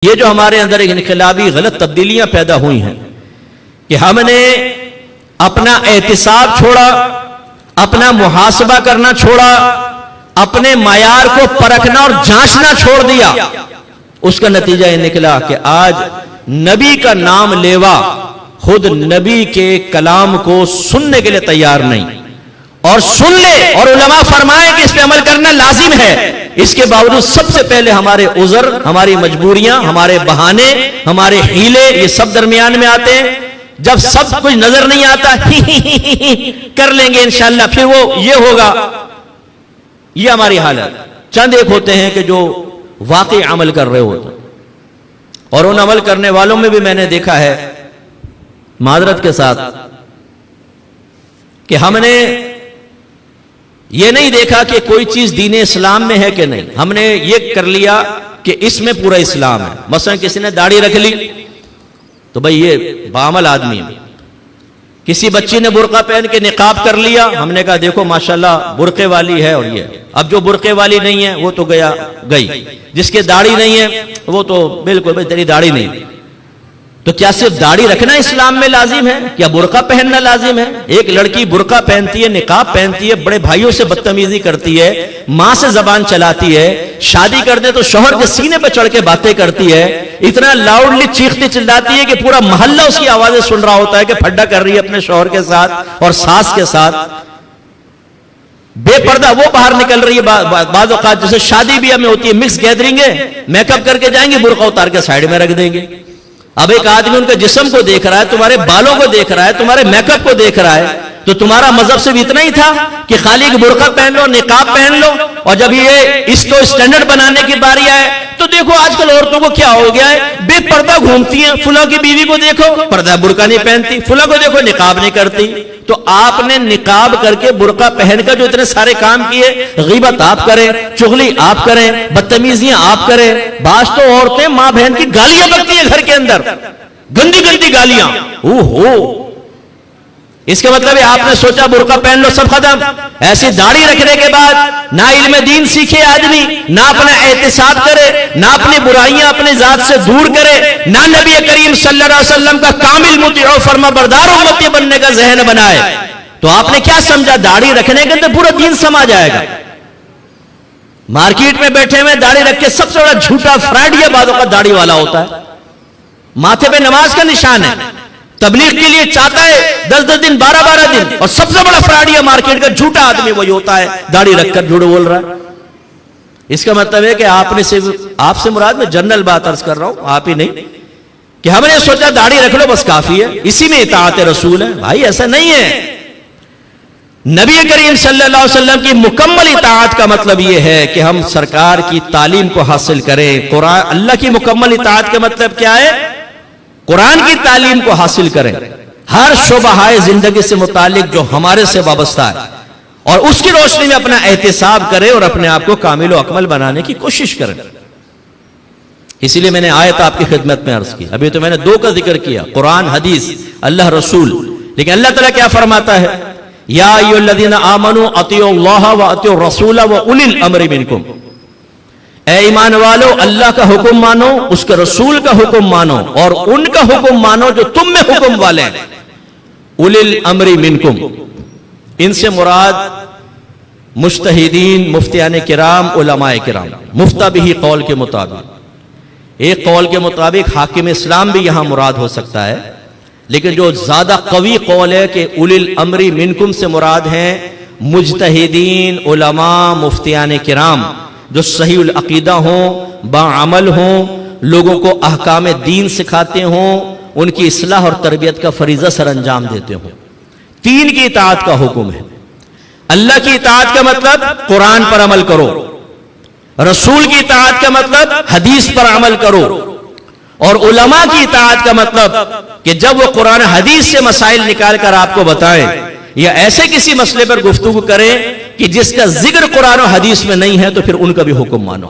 یہ جو ہمارے اندر ایک انقلابی غلط تبدیلیاں پیدا ہوئی ہیں کہ ہم نے اپنا احتساب چھوڑا، اپنا محاسبہ کرنا چھوڑا، اپنے معیار کو پرکھنا اور جانچنا چھوڑ دیا، اس کا نتیجہ یہ نکلا کہ آج نبی کا نام لیوا خود نبی کے کلام کو سننے کے لیے تیار نہیں، اور سن لے اور علماء فرمائیں کہ اس پہ عمل کرنا لازم ہے، اس کے باوجود سب سے پہلے ہمارے عذر، ہماری مجبوریاں، ہمارے بہانے، ہمارے حیلے، یہ سب درمیان میں آتے ہیں۔ جب سب کچھ نظر نہیں آتا کر لیں گے انشاءاللہ، پھر وہ یہ ہوگا، یہ ہماری حالت۔ چند ایک ہوتے ہیں کہ جو واقعی عمل کر رہے ہوتے ہیں، اور ان عمل کرنے والوں میں بھی میں نے دیکھا ہے معذرت کے ساتھ کہ ہم نے یہ نہیں دیکھا کہ کوئی چیز دین اسلام میں ہے کہ نہیں، ہم نے یہ کر لیا کہ اس میں پورا اسلام ہے۔ مثلا کسی نے داڑھی رکھ لی تو بھئی یہ بعمل آدمی ہے، کسی بچی نے برقع پہن کے نقاب کر لیا، ہم نے کہا دیکھو ماشاءاللہ برقعے والی ہے، اور یہ اب جو برقعے والی نہیں ہے وہ تو گئی، جس کے داڑھی نہیں ہے وہ تو بالکل بھئی تیری داڑھی نہیں۔ تو کیا صرف داڑھی رکھنا اسلام میں لازم ہے؟ کیا برقع پہننا لازم ہے؟ ایک لڑکی برقع پہنتی ہے، نقاب پہنتی ہے، بڑے بھائیوں سے بدتمیزی کرتی ہے، ماں سے زبان چلاتی ہے، شادی کر دے تو شوہر کے سینے پہ چڑھ کے باتیں کرتی ہے، اتنا لاؤڈلی چیختی چلاتی ہے کہ پورا محلہ اس کی آوازیں سن رہا ہوتا ہے کہ پھڈا کر رہی ہے اپنے شوہر کے ساتھ اور ساس کے ساتھ۔ بے پردہ وہ باہر نکل رہی ہے، بعض اوقات جیسے شادی بیاہ میں ہوتی ہے مکس گیدرنگ ہے، میک اپ کر کے جائیں گے، برقع اتار کے سائیڈ میں رکھ دیں گے۔ اب ایک آدمی ان کے جسم کو دیکھ رہا ہے، تمہارے بالوں کو دیکھ رہا ہے، تمہارے میک اپ کو دیکھ رہا ہے، تو تمہارا مذہب صرف اتنا ہی تھا کہ خالی ایک برقع پہن لو، نقاب پہن لو، اور جب یہ اس کو اسٹینڈرڈ بنانے کی باری آئے تو دیکھو آج کل عورتوں کو کیا ہو گیا ہے، بے پردہ گھومتی ہیں، فلاں کی بیوی کو دیکھو پردہ برقع نہیں پہنتی، فلاں کو دیکھو نقاب نہیں کرتی۔ تو آپ نے نقاب کر کے برقع پہن کر جو اتنے سارے کام کیے، غیبت آپ کریں، چغلی آپ کریں، بدتمیزیاں آپ کریں، بعض تو عورتیں ماں بہن کی گالیاں بکتی ہیں گھر کے اندر، گندی گندی گالیاں، اس کا مطلب ہے آپ نے سوچا برقع پہن لو سب ختم۔ ایسی داڑھی رکھنے کے بعد نہ علم دین سیکھے آدمی، نہ اپنا احتساب کرے، نہ اپنی برائیاں اپنے ذات سے دور کرے، نہ نبی کریم صلی اللہ علیہ وسلم کا کامل مطیع و فرما بردار امتی بننے کا ذہن بنائے، تو آپ نے کیا سمجھا داڑھی رکھنے کے اندر پورا دین سما جائے گا۔ مارکیٹ میں بیٹھے ہوئے داڑھی رکھ کے سب سے بڑا جھوٹا فراڈ یہ بعضوں کا داڑھی والا ہوتا ہے، ماتھے پہ نماز کا نشان ہے، تبلیغ کے لیے چاہتا ہے 10 دن 12 دن، اور سب سے بڑا فراڈ یہ مارکیٹ کا جھوٹا آدمی وہی ہوتا ہے داڑھی رکھ کر جھوٹ بول رہا ہے۔ اس کا مطلب ہے کہ آپ سے مراد میں جنرل بات عرض کر رہا ہوں، آپ ہی نہیں، کہ ہم نے سوچا داڑھی رکھ لو بس کافی ہے، اسی میں اطاعت رسول ہے۔ بھائی ایسا نہیں ہے، نبی کریم صلی اللہ علیہ وسلم کی مکمل اطاعت کا مطلب یہ ہے کہ ہم سرکار کی تعلیم کو حاصل کریں۔ قرآن اللہ کی مکمل اطاعت کا مطلب کیا ہے؟ قرآن کی تعلیم کو حاصل کریں، ہر شعبہ زندگی سے متعلق جو ہمارے سے وابستہ ہے، اور اس کی روشنی میں اپنا احتساب کریں اور اپنے آپ کو کامل و اکمل بنانے کی کوشش کریں۔ اسی لیے میں نے آیت آپ کی خدمت میں عرض کی، ابھی تو میں نے 2 کا ذکر کیا، قرآن، حدیث، اللہ رسول، لیکن اللہ تعالیٰ کیا فرماتا ہے؟ یا ایھا الذین آمنوا اطیعوا اللہ واطیعوا الرسول واولی الامر منکم، اے ایمان والو اللہ کا حکم مانو، اس کے رسول کا حکم مانو، اور ان کا حکم مانو جو تم میں حکم والے ہیں۔ اولی الامر منکم، ان سے مراد مجتہدین، مفتیان کرام، علماء کرام، مفتہ بھی قول کے مطابق، ایک قول کے مطابق حاکم اسلام بھی یہاں مراد ہو سکتا ہے، لیکن جو زیادہ قوی قول ہے کہ اولی الامر منکم سے مراد ہیں مجتہدین، علماء، مفتیان کرام، جو صحیح العقیدہ ہوں، باعمل ہوں، لوگوں کو احکام دین سکھاتے ہوں، ان کی اصلاح اور تربیت کا فریضہ سر انجام دیتے ہوں۔ 3 کی اطاعت کا حکم ہے۔ اللہ کی اطاعت کا مطلب قرآن پر عمل کرو، رسول کی اطاعت کا مطلب حدیث پر عمل کرو، اور علماء کی اطاعت کا مطلب کہ جب وہ قرآن حدیث سے مسائل نکال کر آپ کو بتائیں، یا ایسے کسی مسئلے پر گفتگو کریں کہ جس کا ذکر قرآن و حدیث میں نہیں ہے، تو پھر ان کا بھی حکم مانو۔